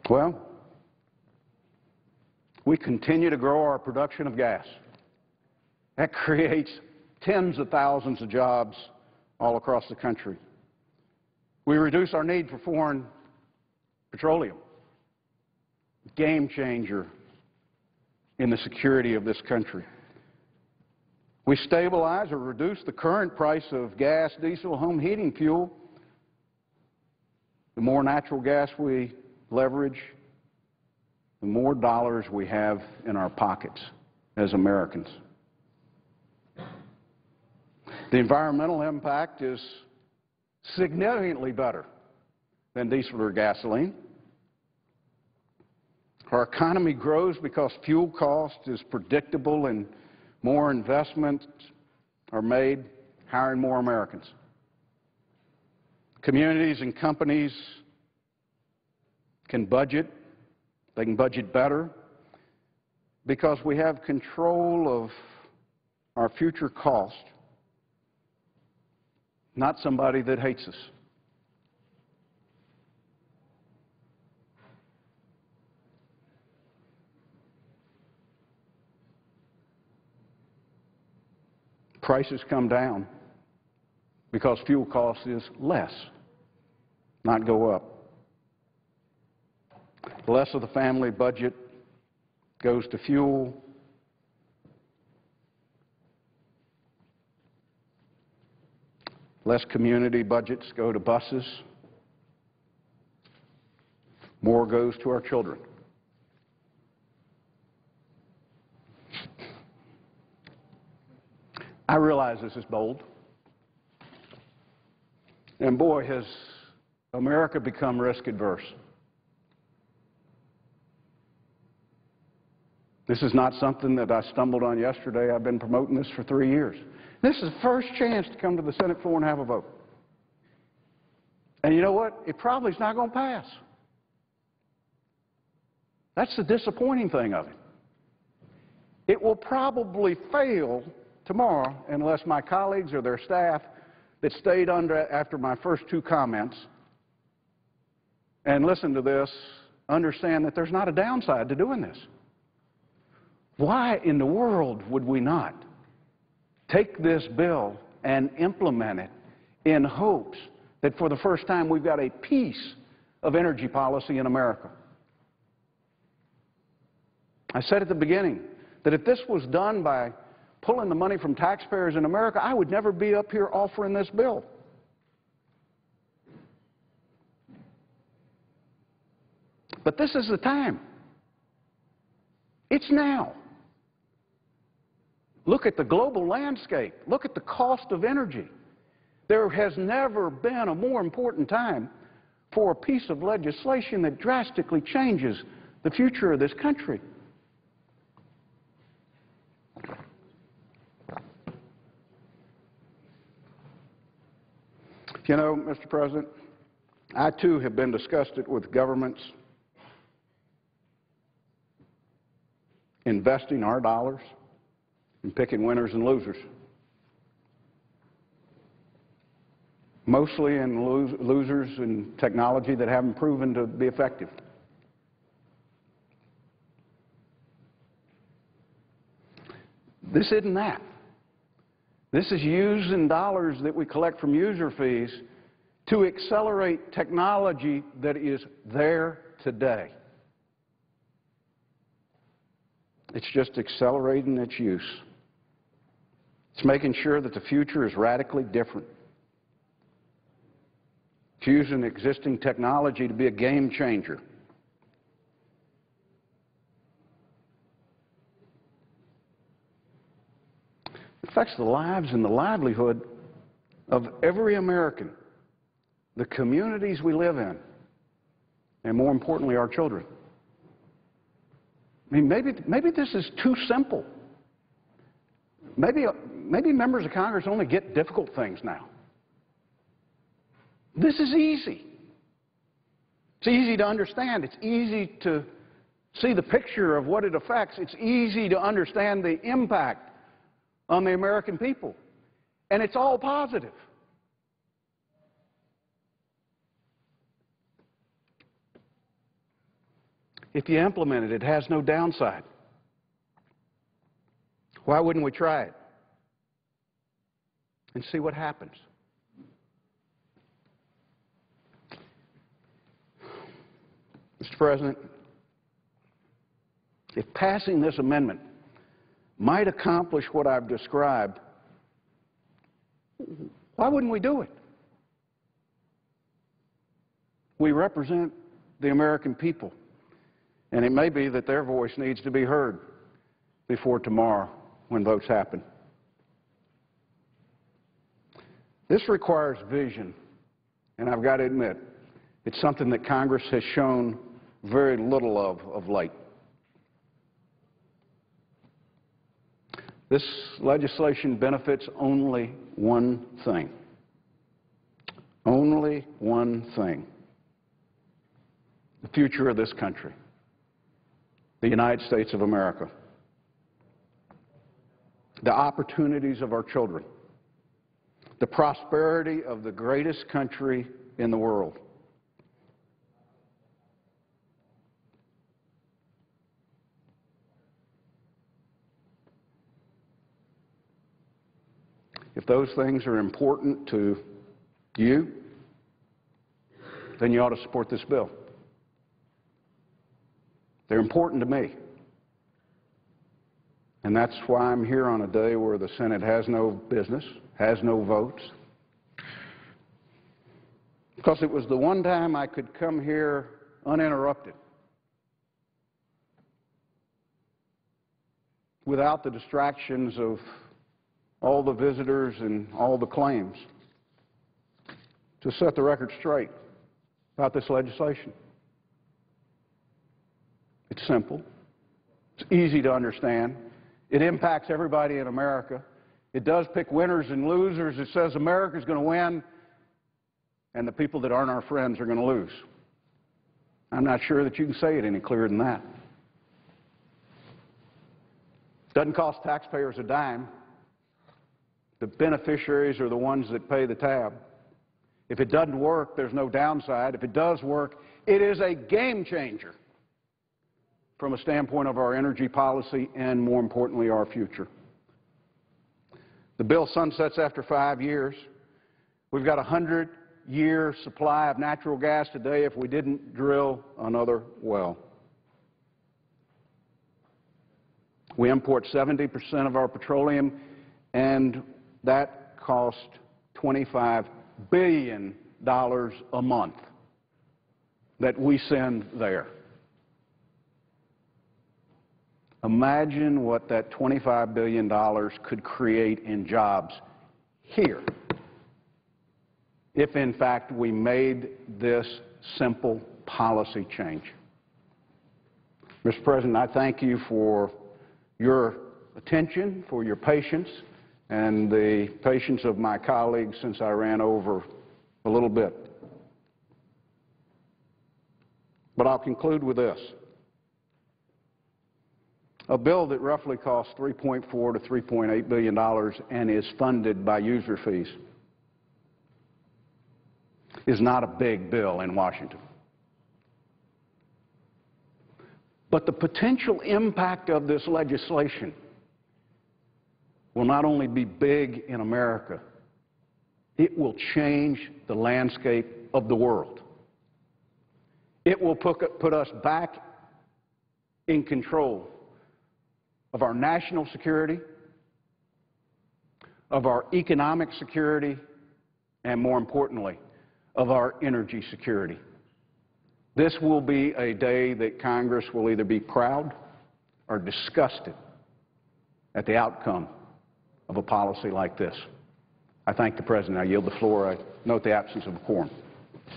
Well, we continue to grow our production of gas. That creates tens of thousands of jobs all across the country. We reduce our need for foreign petroleum. Game changer in the security of this country. We stabilize or reduce the current price of gas, diesel, home heating fuel. The more natural gas we leverage, the more dollars we have in our pockets as Americans. The environmental impact is significantly better than diesel or gasoline. Our economy grows because fuel cost is predictable and more investments are made, hiring more Americans. Communities and companies can budget. They can budget better because we have control of our future cost, not somebody that hates us. Prices come down because fuel cost is less, not go up. Less of the family budget goes to fuel. Less community budgets go to buses. More goes to our children. I realize this is bold. And boy, has America become risk adverse. This is not something that I stumbled on yesterday. I've been promoting this for 3 years. This is the first chance to come to the Senate floor and have a vote. And you know what? It probably is not going to pass. That's the disappointing thing of it. It will probably fail tomorrow unless my colleagues or their staff that stayed after my first 2 comments and listened to this understand that there's not a downside to doing this. Why in the world would we not take this bill and implement it in hopes that for the first time we've got a piece of energy policy in America. I said at the beginning that if this was done by pulling the money from taxpayers in America, I would never be up here offering this bill. But this is the time. It's now. Look at the global landscape. Look at the cost of energy. There has never been a more important time for a piece of legislation that drastically changes the future of this country. You know, Mr. President, I too have been disgusted with governments investing our dollars and picking winners and losers. Mostly in losers in technology that haven't proven to be effective. This isn't that. This is using dollars that we collect from user fees to accelerate technology that is there today. It's just accelerating its use. It's making sure that the future is radically different. It's using existing technology to be a game changer. It affects the lives and the livelihood of every American, the communities we live in, and more importantly, our children. I mean, maybe this is too simple. Maybe members of Congress only get difficult things now. This is easy. It's easy to understand. It's easy to see the picture of what it affects. It's easy to understand the impact on the American people. And it's all positive. If you implement it, it has no downside. Why wouldn't we try it and see what happens? Mr. President, if passing this amendment might accomplish what I've described, why wouldn't we do it? We represent the American people, and it may be that their voice needs to be heard before tomorrow when votes happen. This requires vision, and I've got to admit, it's something that Congress has shown very little of late. This legislation benefits only one thing. Only one thing. The future of this country. The United States of America. The opportunities of our children. The prosperity of the greatest country in the world. If those things are important to you, then you ought to support this bill. They're important to me. And that's why I'm here on a day where the Senate has no business, has no votes. Because it was the one time I could come here uninterrupted, without the distractions of all the visitors and all the claims, to set the record straight about this legislation. It's simple. It's easy to understand. It impacts everybody in America. It does pick winners and losers. It says America's going to win and the people that aren't our friends are going to lose. I'm not sure that you can say it any clearer than that. It doesn't cost taxpayers a dime. The beneficiaries are the ones that pay the tab. If it doesn't work, there's no downside. If it does work, it is a game changer from a standpoint of our energy policy and, more importantly, our future. The bill sunsets after 5 years. We've got year supply of natural gas today if we didn't drill another well. We import 70% of our petroleum, and that costs $25 billion a month that we send there. Imagine what that $25 billion could create in jobs here if, in fact, we made this simple policy change. Mr. President, I thank you for your attention, for your patience, and the patience of my colleagues since I ran over a little bit. But I'll conclude with this. A bill that roughly costs $3.4 to $3.8 billion and is funded by user fees is not a big bill in Washington. But the potential impact of this legislation will not only be big in America, it will change the landscape of the world. It will put us back in control of our national security, of our economic security, and more importantly, of our energy security. This will be a day that Congress will either be proud or disgusted at the outcome of a policy like this. I thank the President. I yield the floor. I note the absence of a quorum.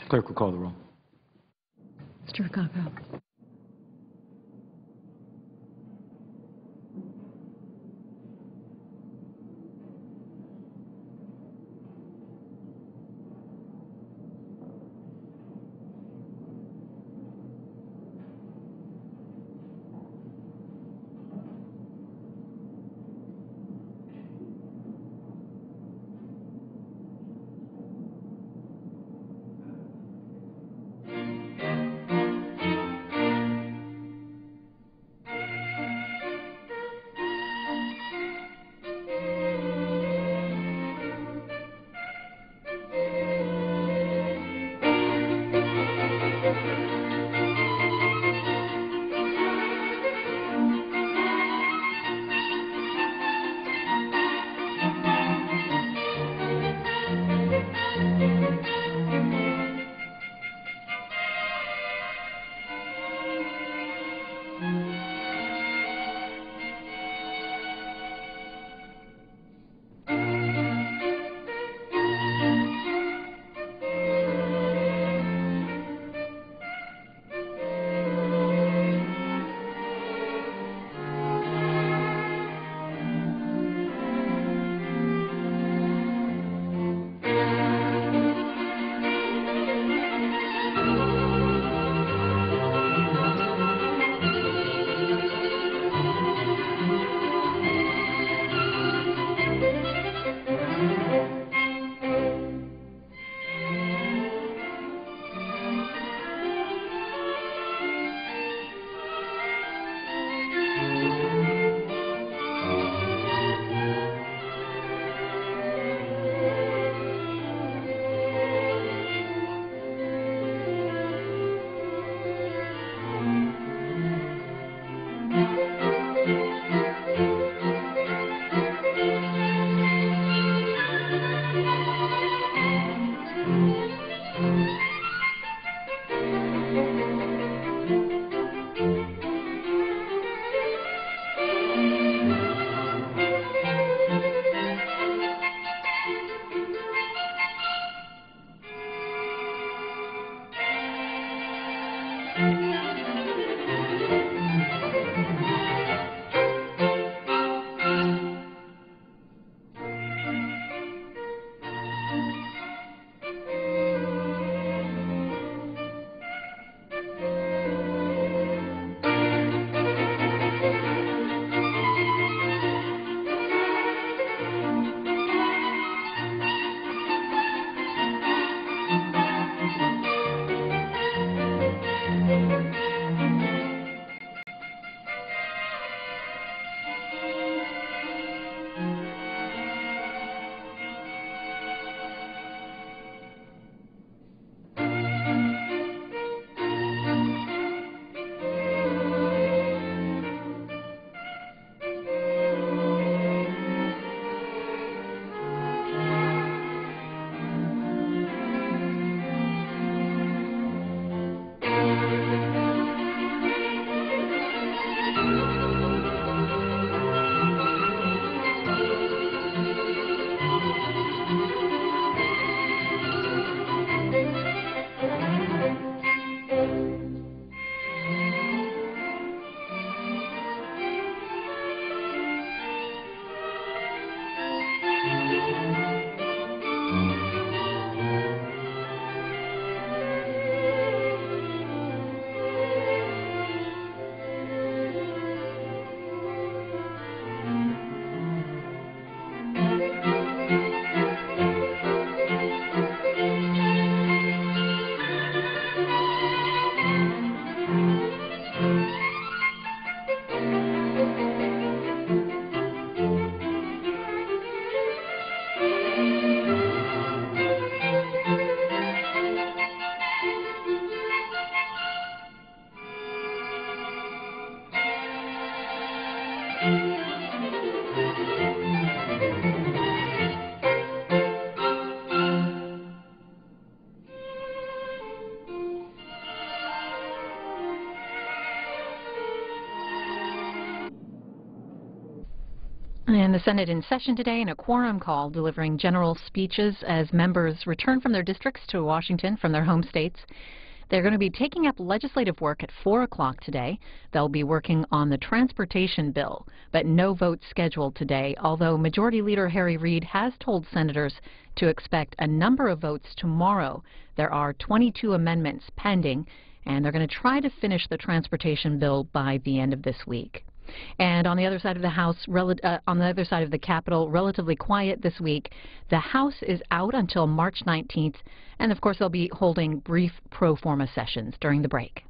Clerk will call the roll. Mr. Rocco. And the Senate in session today in a quorum call, delivering general speeches as members return from their districts to Washington from their home states. They're going to be taking up legislative work at 4 o'clock today. They'll be working on the transportation bill, but no vote scheduled today, although Majority Leader Harry Reid has told senators to expect a number of votes tomorrow. There are 22 amendments pending, and they're going to try to finish the transportation bill by the end of this week. And on the other side of the House, on the other side of the Capitol, relatively quiet this week. The House is out until March 19th, and of course they'll be holding brief pro forma sessions during the break.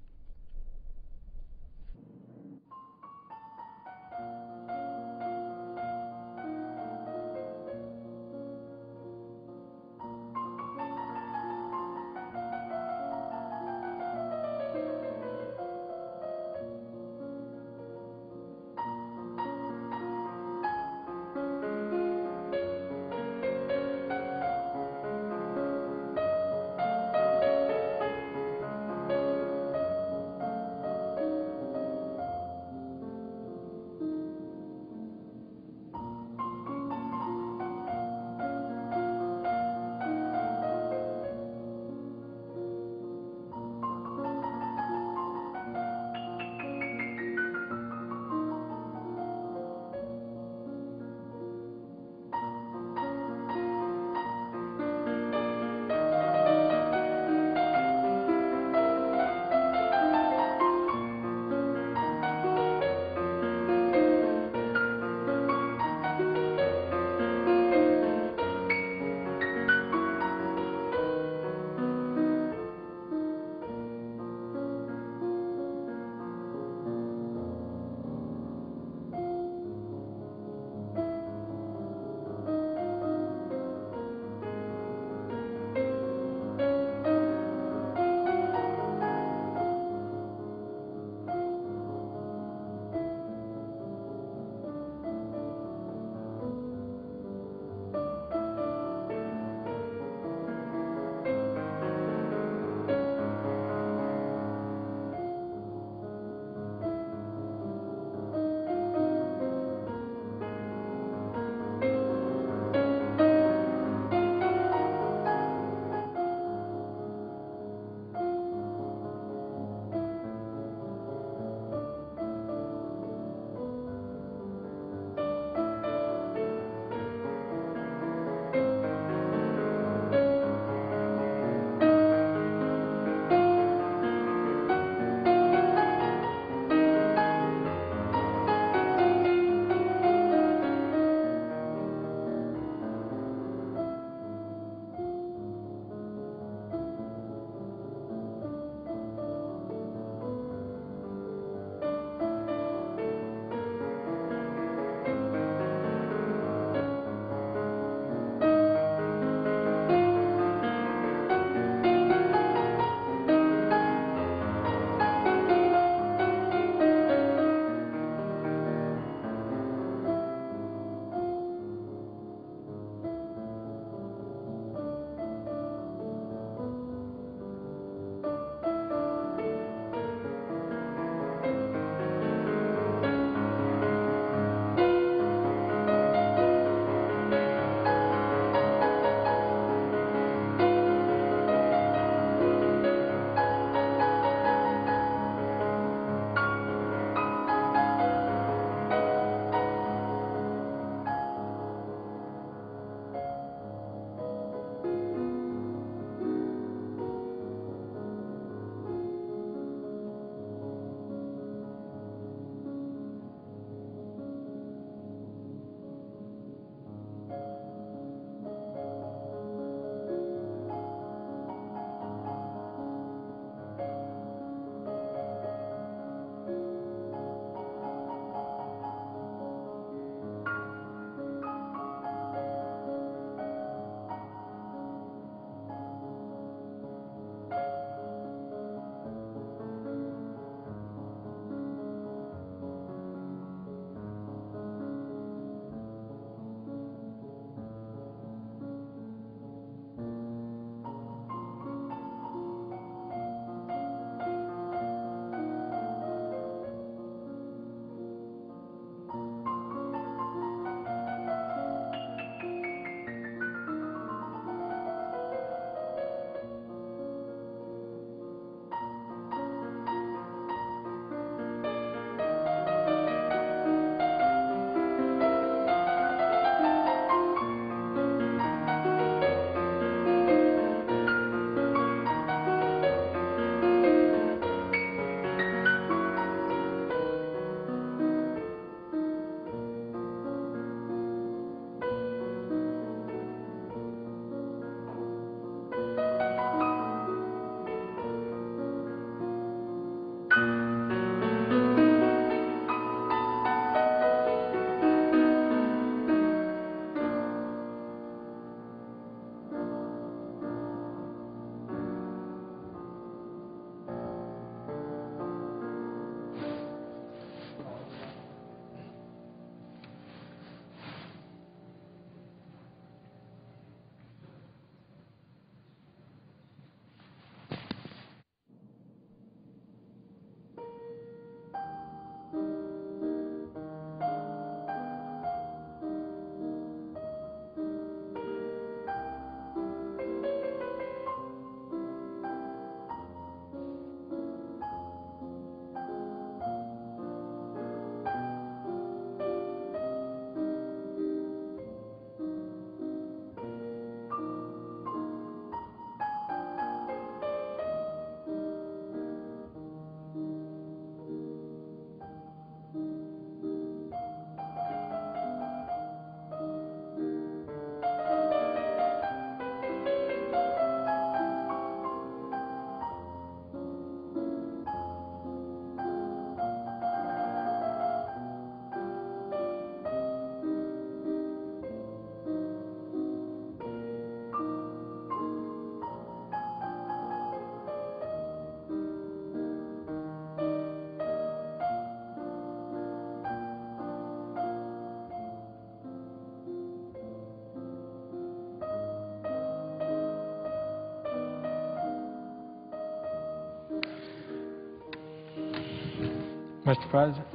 Mr. President,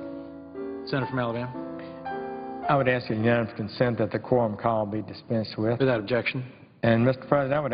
Senator from Alabama. I would ask unanimous consent that the quorum call be dispensed with. Without objection. And, Mr. President, I would